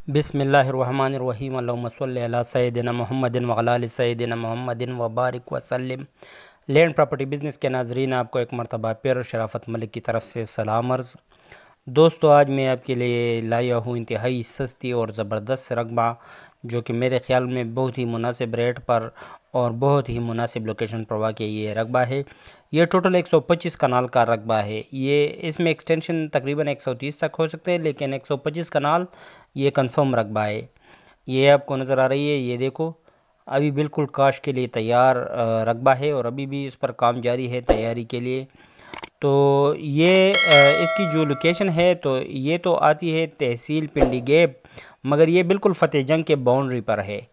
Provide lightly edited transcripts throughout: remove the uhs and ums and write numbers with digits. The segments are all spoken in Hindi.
बिस्मिल्लाहिर्रहमानिर्रहीम अल्लाहुम्मा सल्लि अला सय्यिदिना मुहम्मदिन व अला आलि सय्यिदिना मुहम्मदिन व बारिक वसल्लिम। लैंड प्रॉपर्टी बिज़नेस के नाज़रीन, आपको एक मरतबा फिर शराफत मलिक की तरफ से सलाम अर्ज़। दोस्तों, आज मैं आपके लिए लाया हूँ इंतहाई सस्ती और ज़बरदस्त रकबा, जो कि मेरे ख़्याल में बहुत ही मुनासिब रेट पर और बहुत ही मुनासिब लोकेशन पर वाक़ ये रकबा है। ये टोटल 125 कनाल का रकबा है। ये इसमें एक्सटेंशन तकरीबन 130 तक हो सकते हैं, लेकिन 125 कनाल ये कंफर्म रकबा है। ये आपको नज़र आ रही है, ये देखो, अभी बिल्कुल काश के लिए तैयार रकबा है और अभी भी इस पर काम जारी है तैयारी के लिए। तो ये इसकी जो लोकेशन है, तो ये तो आती है तहसील पिंडी गेब, मगर ये बिल्कुल फ़तेह जंग के बाउंड्री पर है।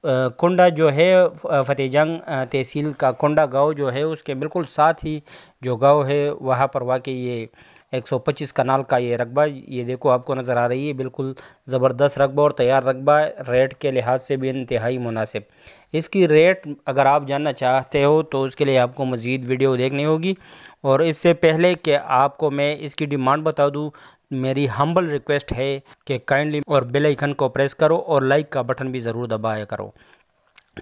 कुंडा जो है फ़तेह जंग तहसील का कुंडा गांव जो है, उसके बिल्कुल साथ ही जो गांव है वहाँ पर वाकई ये 125 कनाल का ये रकबा, ये देखो आपको नज़र आ रही है, बिल्कुल ज़बरदस्त रकबा और तैयार रकबा, रेट के लिहाज से भी इंतहाई मुनासिब। इसकी रेट अगर आप जानना चाहते हो तो उसके लिए आपको मज़ीद वीडियो देखनी होगी। और इससे पहले कि आपको मैं इसकी डिमांड बता दूं, मेरी हम्बल रिक्वेस्ट है कि काइंडली और बेल आइकन को प्रेस करो और लाइक का बटन भी ज़रूर दबाया करो,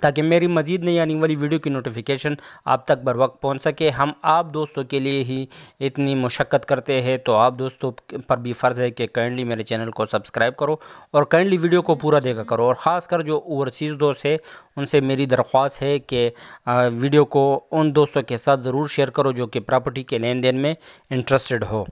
ताकि मेरी मज़ीद नई आने वाली वीडियो की नोटिफिकेशन आप तक बर वक्त पहुँच सके। हम आप दोस्तों के लिए ही इतनी मुशक्क़त करते हैं, तो आप दोस्तों पर भी फ़र्ज़ है कि काइंडली मेरे चैनल को सब्सक्राइब करो और काइंडली वीडियो को पूरा देखा करो। और ख़ासकर जो ओवरसीज़ दोस्त है, उनसे मेरी दरख्वास्त है कि वीडियो को उन दोस्तों के साथ ज़रूर शेयर करो जो कि प्रॉपर्टी के लेन देन में इंटरेस्टेड हो।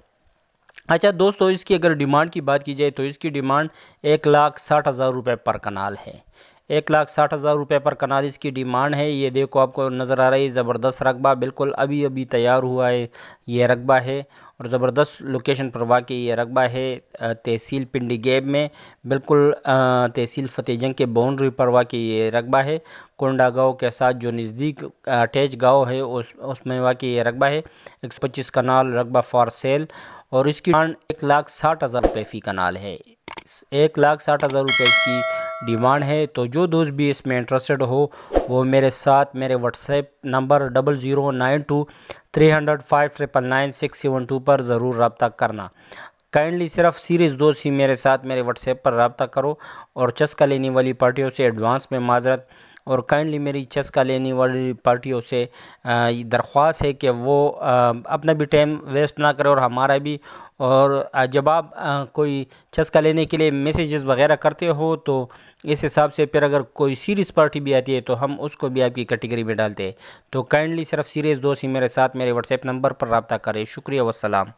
अच्छा दोस्तों, इसकी अगर डिमांड की बात की जाए तो इसकी डिमांड 1,60,000 रुपये पर कनाल है। 1,60,000 रुपये पर कनाल इसकी डिमांड है। ये देखो आपको नज़र आ रही है, ज़बरदस्त रकबा, बिल्कुल अभी अभी तैयार हुआ है ये रकबा है और ज़बरदस्त लोकेशन पर वाक़ई ये रकबा है। तहसील पिंडी गेब में, बिल्कुल तहसील फ़तेह जंग के बाउंड्री पर वाक़ई ये रकबा है। कोंडा गाँव के साथ जो नज़दीक अटैच गाँव है उसमें वाक़ई ये रकबा है। 125 कनाल रकबा फॉर सेल और इसकी डिमांड 1,60,000 रुपये फ़ी कनाल है। 1,60,000 रुपये की डिमांड है। तो जो दोस्त भी इसमें इंटरेस्टेड हो वो मेरे साथ मेरे व्हाट्सएप नंबर 00923059999672 पर ज़रूर रब्ता करना। काइंडली सिर्फ सीरियस दोस्त ही मेरे साथ मेरे व्हाट्सएप पर रब्ता करो। और चस्का लेने वाली पार्टियों से एडवांस में माजरत, और काइंडली मेरी चस्का लेने वाली पार्टियों से दरख्वास्त है कि वो अपना भी टाइम वेस्ट ना करें और हमारा भी। और जब आप कोई चस्का लेने के लिए मैसेजेस वगैरह करते हो, तो इस हिसाब से फिर अगर कोई सीरियस पार्टी भी आती है तो हम उसको भी आपकी कैटेगरी में डालते हैं। तो काइंडली सिर्फ सीरियस दोस्त ही मेरे साथ मेरे व्हाट्सएप नंबर पर रब्ता करें। शुक्रिया, वस्सलाम।